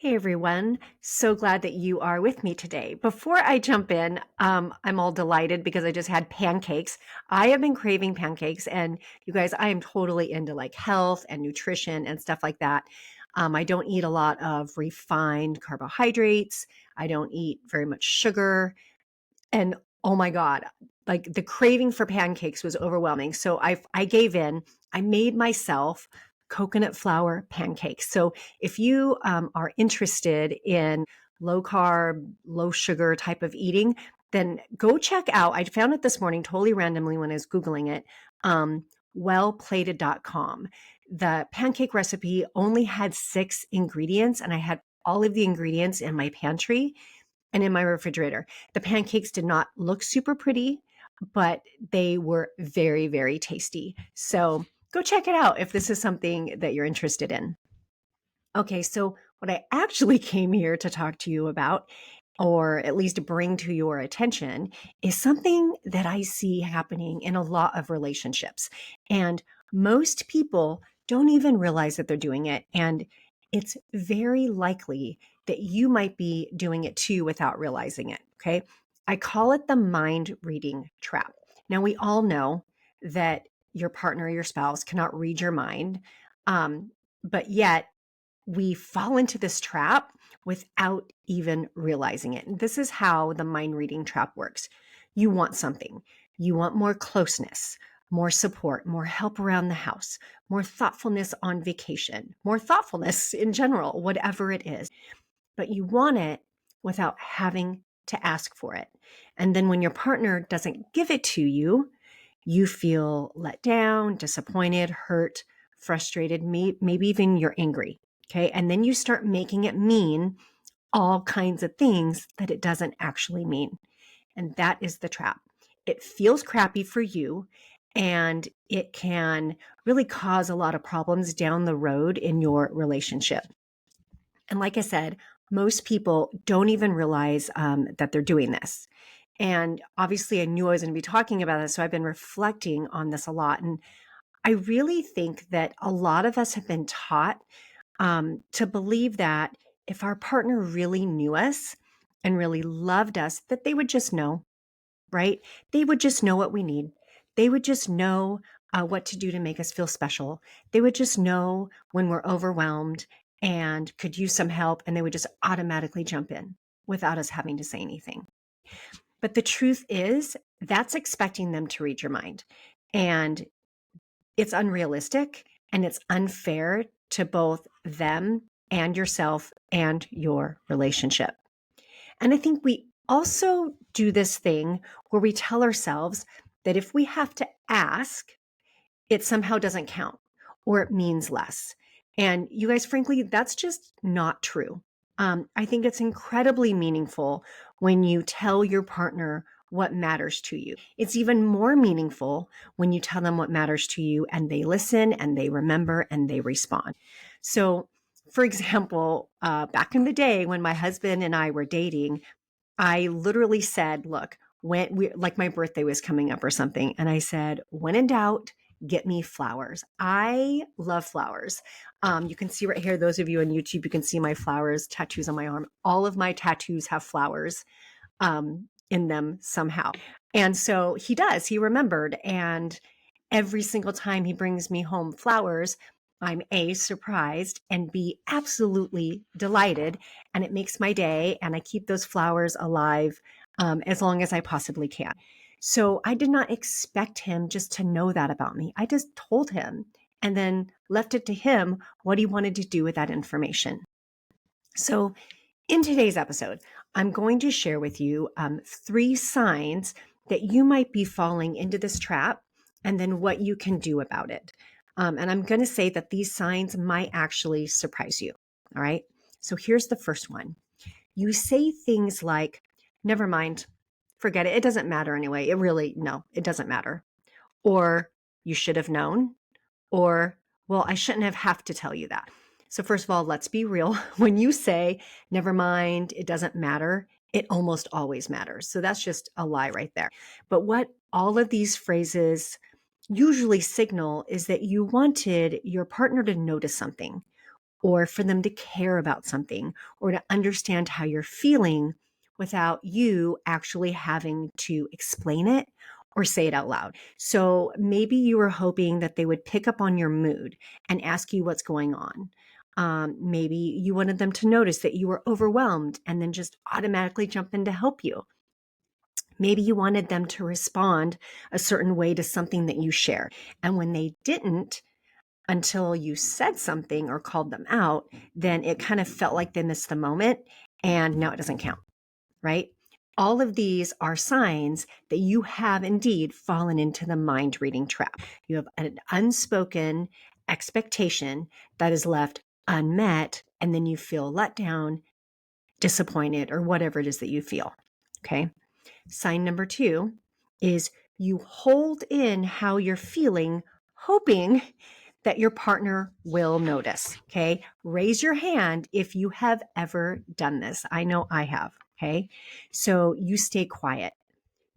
Hey everyone, so glad that you are with me today. Before I jump in, I'm all delighted because I just had pancakes. I have been craving pancakes, and you guys, I am totally into like health and nutrition and stuff like that. I don't eat a lot of refined carbohydrates, I don't eat very much sugar, and oh my God, like the craving for pancakes was overwhelming. So I gave in. I made myself coconut flour pancakes. So if you are interested in low carb, low sugar type of eating, then go check out. I found it this morning totally randomly when I was Googling it. Wellplated.com. The pancake recipe only had 6 ingredients, and I had all of the ingredients in my pantry and in my refrigerator. The pancakes did not look super pretty, but they were very, very tasty. So go check it out if this is something that you're interested in. Okay, so what I actually came here to talk to you about, or at least bring to your attention, is something that I see happening in a lot of relationships. And most people don't even realize that they're doing it. And it's very likely that you might be doing it too without realizing it. Okay. I call it the mind reading trap. Now, we all know that your partner, your spouse cannot read your mind. But yet, we fall into this trap without even realizing it. And this is how the mind reading trap works. You want something, you want more closeness, more support, more help around the house, more thoughtfulness on vacation, more thoughtfulness in general, whatever it is. But you want it without having to ask for it. And then when your partner doesn't give it to you, you feel let down, disappointed, hurt, frustrated, maybe even you're angry. Okay. And then you start making it mean all kinds of things that it doesn't actually mean. And that is the trap. It feels crappy for you, and it can really cause a lot of problems down the road in your relationship. And like I said, most people don't even realize that they're doing this. And obviously, I knew I was going to be talking about this. So I've been reflecting on this a lot. And I really think that a lot of us have been taught to believe that if our partner really knew us and really loved us, that they would just know, right? They would just know what we need. They would just know what to do to make us feel special. They would just know when we're overwhelmed and could use some help, and they would just automatically jump in without us having to say anything. But the truth is, that's expecting them to read your mind. And it's unrealistic and it's unfair to both them and yourself and your relationship. And I think we also do this thing where we tell ourselves that if we have to ask, it somehow doesn't count or it means less. And you guys, frankly, that's just not true. I think it's incredibly meaningful when you tell your partner what matters to you. It's even more meaningful when you tell them what matters to you and they listen and they remember and they respond. So, for example, back in the day when my husband and I were dating, I literally said, look, when we like my birthday was coming up or something, and I said, when in doubt, get me flowers. I love flowers. You can see right here, those of you on YouTube, you can see my flowers, tattoos on my arm. All of my tattoos have flowers in them somehow. And so he does, he remembered. And every single time he brings me home flowers, I'm A, surprised, and B, absolutely delighted. And it makes my day. And I keep those flowers alive as long as I possibly can. So I did not expect him just to know that about me. I just told him and then left it to him what he wanted to do with that information. So in today's episode, I'm going to share with you 3 signs that you might be falling into this trap and then what you can do about it. And I'm going to say that these signs might actually surprise you. All right. So here's the first one. You say things like, never mind, forget it. It doesn't matter anyway. No, it doesn't matter. Or you should have known. Or, well, I shouldn't have to tell you that. So first of all, let's be real. When you say, never mind, it doesn't matter, it almost always matters. So that's just a lie right there. But what all of these phrases usually signal is that you wanted your partner to notice something, or for them to care about something or to understand how you're feeling without you actually having to explain it or say it out loud. So maybe you were hoping that they would pick up on your mood and ask you what's going on. Maybe you wanted them to notice that you were overwhelmed and then just automatically jump in to help you. Maybe you wanted them to respond a certain way to something that you share. And when they didn't, until you said something or called them out, then it kind of felt like they missed the moment and now it doesn't count, right? All of these are signs that you have indeed fallen into the mind reading trap. You have an unspoken expectation that is left unmet, and then you feel let down, disappointed, or whatever it is that you feel. Okay. Sign number 2 is you hold in how you're feeling, hoping that your partner will notice. Okay. Raise your hand if you have ever done this. I know I have. Okay. So you stay quiet,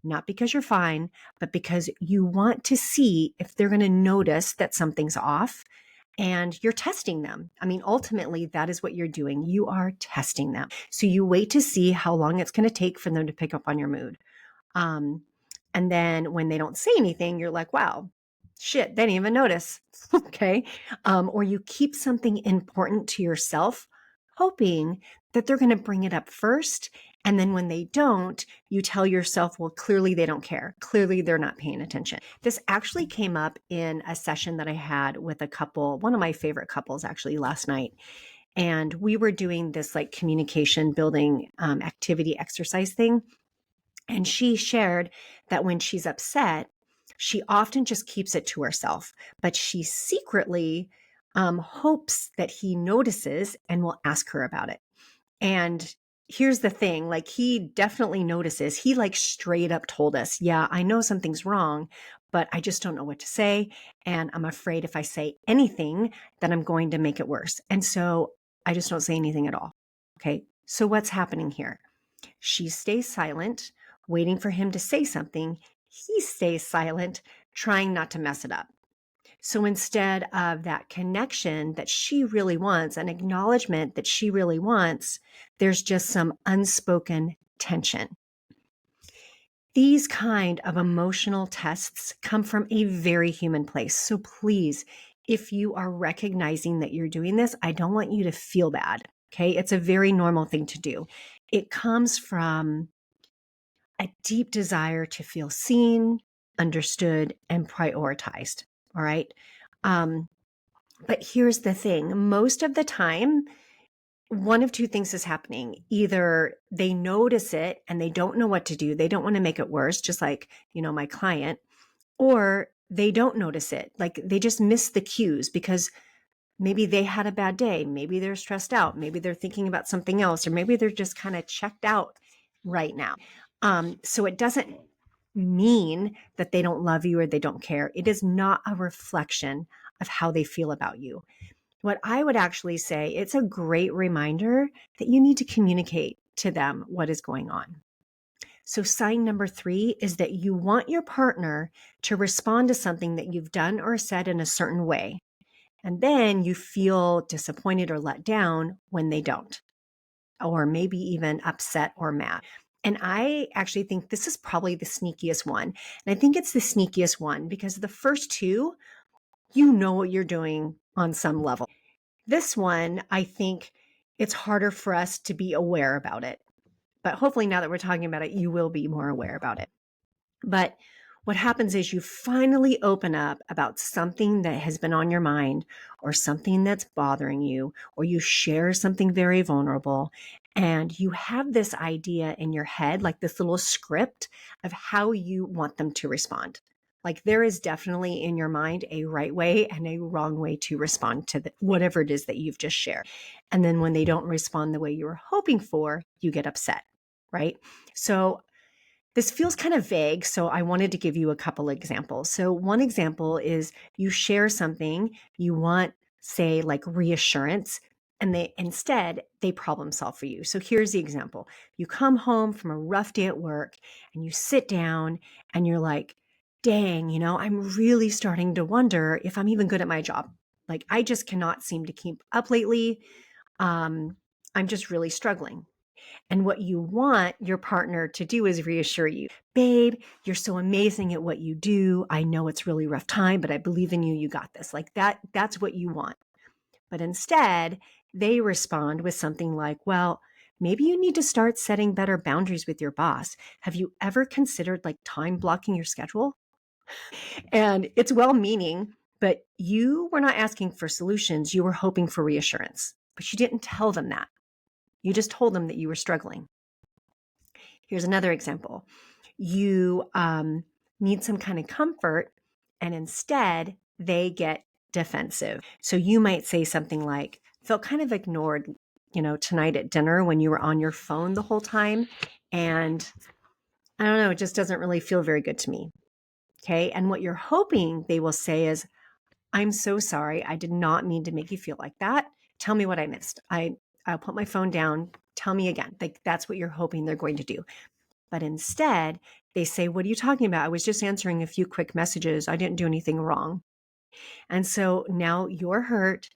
not because you're fine, but because you want to see if they're going to notice that something's off and you're testing them. I mean, ultimately, that is what you're doing. You are testing them. So you wait to see how long it's going to take for them to pick up on your mood. And then when they don't say anything, you're like, wow, shit, they didn't even notice. Okay. Or you keep something important to yourself, hoping that they're going to bring it up first. And then when they don't, you tell yourself, well, clearly they don't care. Clearly they're not paying attention. This actually came up in a session that I had with a couple, one of my favorite couples actually last night. And we were doing this like communication building activity exercise thing. And she shared that when she's upset, she often just keeps it to herself, but she secretly hopes that he notices and will ask her about it. And here's the thing, like he definitely notices. He like straight up told us, yeah, I know something's wrong, but I just don't know what to say. And I'm afraid if I say anything, that I'm going to make it worse. And so I just don't say anything at all. Okay. So what's happening here? She stays silent, waiting for him to say something. He stays silent, trying not to mess it up. So instead of that connection that she really wants, an acknowledgement that she really wants, there's just some unspoken tension. These kind of emotional tests come from a very human place. So please, if you are recognizing that you're doing this, I don't want you to feel bad. Okay. It's a very normal thing to do. It comes from a deep desire to feel seen, understood, and prioritized. All right. But here's the thing, most of the time, one of two things is happening. Either they notice it and they don't know what to do. They don't want to make it worse, just like, my client, or they don't notice it. Like they just miss the cues because maybe they had a bad day. Maybe they're stressed out. Maybe they're thinking about something else, or maybe they're just kind of checked out right now. So it doesn't mean that they don't love you or they don't care. It is not a reflection of how they feel about you. What I would actually say, it's a great reminder that you need to communicate to them what is going on. So sign number 3 is that you want your partner to respond to something that you've done or said in a certain way. And then you feel disappointed or let down when they don't, or maybe even upset or mad. And I actually think this is probably the sneakiest one. And I think it's the sneakiest one because the first two, you know what you're doing on some level. This one, I think it's harder for us to be aware about it. But hopefully now that we're talking about it, you will be more aware about it. But what happens is you finally open up about something that has been on your mind or something that's bothering you, or you share something very vulnerable, and you have this idea in your head, like this little script of how you want them to respond. Like there is definitely in your mind a right way and a wrong way to respond to whatever it is that you've just shared. And then when they don't respond the way you were hoping for, you get upset, right? So this feels kind of vague, so I wanted to give you a couple examples. So one example is you share something, you want, say, like reassurance, and they problem solve for you. So here's the example. You come home from a rough day at work and you sit down and you're like, dang, I'm really starting to wonder if I'm even good at my job. Like, I just cannot seem to keep up lately. I'm just really struggling. And what you want your partner to do is reassure you, babe, you're so amazing at what you do. I know it's really rough time, but I believe in you. You got this. Like that's what you want. But instead, they respond with something like, well, maybe you need to start setting better boundaries with your boss. Have you ever considered like time blocking your schedule? And it's well meaning, but you were not asking for solutions. You were hoping for reassurance, but you didn't tell them that. You just told them that you were struggling. Here's another example. You need some kind of comfort, and instead they get defensive. So you might say something like, felt kind of ignored, tonight at dinner when you were on your phone the whole time. And I don't know, it just doesn't really feel very good to me. Okay. And what you're hoping they will say is, I'm so sorry. I did not mean to make you feel like that. Tell me what I missed. I'll put my phone down. Tell me again. Like that's what you're hoping they're going to do. But instead, they say, what are you talking about? I was just answering a few quick messages. I didn't do anything wrong. And so now you're hurt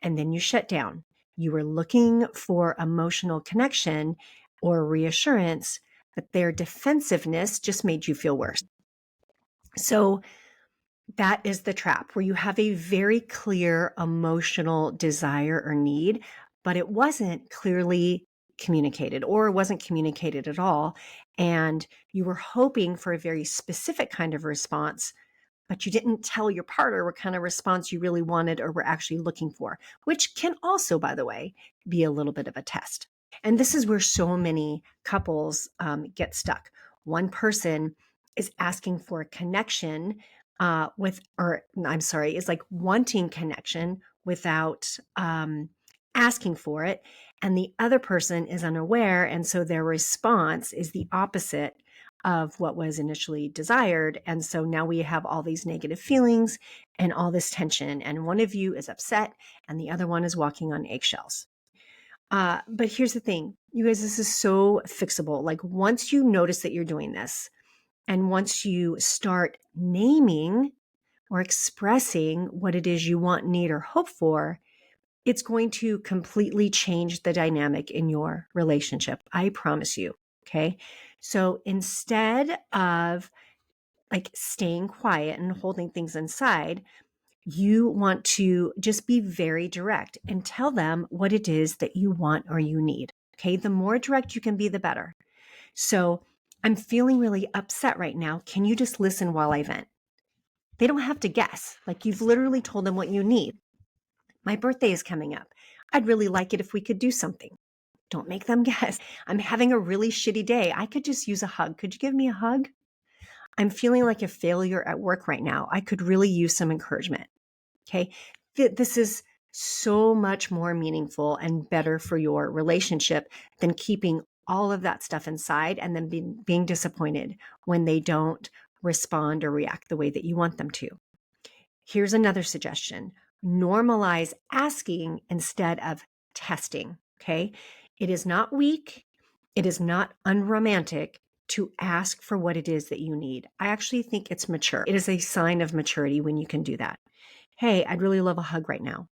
and then you shut down. You were looking for emotional connection or reassurance, but their defensiveness just made you feel worse. So that is the trap where you have a very clear emotional desire or need, but it wasn't clearly communicated or it wasn't communicated at all. And you were hoping for a very specific kind of response, but you didn't tell your partner what kind of response you really wanted or were actually looking for, which can also, by the way, be a little bit of a test. And this is where so many couples get stuck. One person is asking for a connection is like wanting connection without asking for it. And the other person is unaware. And so their response is the opposite of what was initially desired. And so now we have all these negative feelings and all this tension. And one of you is upset and the other one is walking on eggshells. But here's the thing, you guys, this is so fixable. Like once you notice that you're doing this, and once you start naming or expressing what it is you want, need, or hope for, it's going to completely change the dynamic in your relationship. I promise you. Okay. So instead of like staying quiet and holding things inside, you want to just be very direct and tell them what it is that you want or you need. Okay. The more direct you can be, the better. So I'm feeling really upset right now. Can you just listen while I vent? They don't have to guess. Like you've literally told them what you need. My birthday is coming up. I'd really like it if we could do something. Don't make them guess. I'm having a really shitty day. I could just use a hug. Could you give me a hug? I'm feeling like a failure at work right now. I could really use some encouragement. Okay. This is so much more meaningful and better for your relationship than keeping all of that stuff inside and then being disappointed when they don't respond or react the way that you want them to. Here's another suggestion. Normalize asking instead of testing. Okay. It is not weak. It is not unromantic to ask for what it is that you need. I actually think it's mature. It is a sign of maturity when you can do that. Hey, I'd really love a hug right now.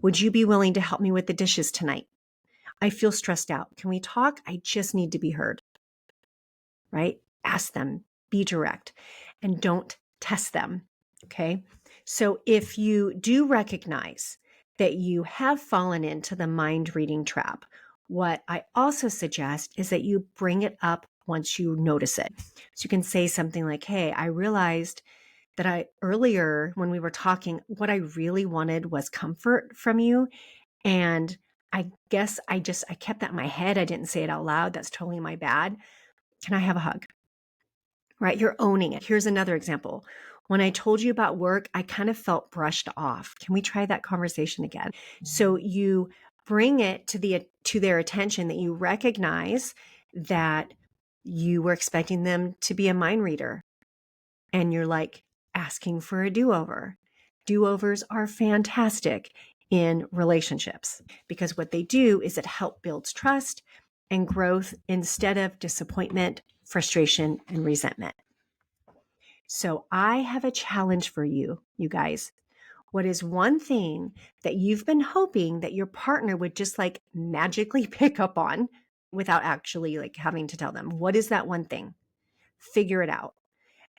Would you be willing to help me with the dishes tonight? I feel stressed out. Can we talk? I just need to be heard. Right? Ask them, be direct, and don't test them. Okay. So if you do recognize that you have fallen into the mind reading trap, what I also suggest is that you bring it up once you notice it. So you can say something like, hey, I realized that earlier when we were talking, what I really wanted was comfort from you. And I guess I kept that in my head. I didn't say it out loud. That's totally my bad. Can I have a hug? Right? You're owning it. Here's another example. When I told you about work, I kind of felt brushed off. Can we try that conversation again? So you bring it to their attention that you recognize that you were expecting them to be a mind reader. And you're like asking for a do-over. Do-overs are fantastic in relationships because what they do is it helps builds trust and growth instead of disappointment, frustration, and resentment. So I have a challenge for you, you guys. What is one thing that you've been hoping that your partner would just like magically pick up on without actually like having to tell them? What is that one thing? Figure it out.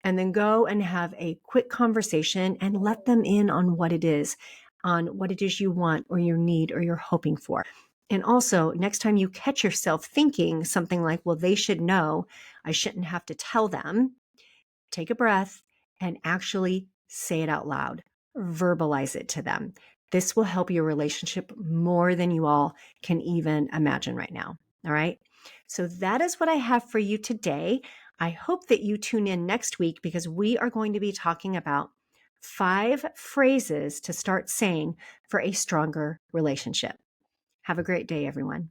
And then go and have a quick conversation and let them in on what it is you want or you need or you're hoping for. And also, next time you catch yourself thinking something like, well, they should know, I shouldn't have to tell them, take a breath and actually say it out loud, verbalize it to them. This will help your relationship more than you all can even imagine right now. All right. So that is what I have for you today. I hope that you tune in next week because we are going to be talking about 5 phrases to start saying for a stronger relationship. Have a great day, everyone.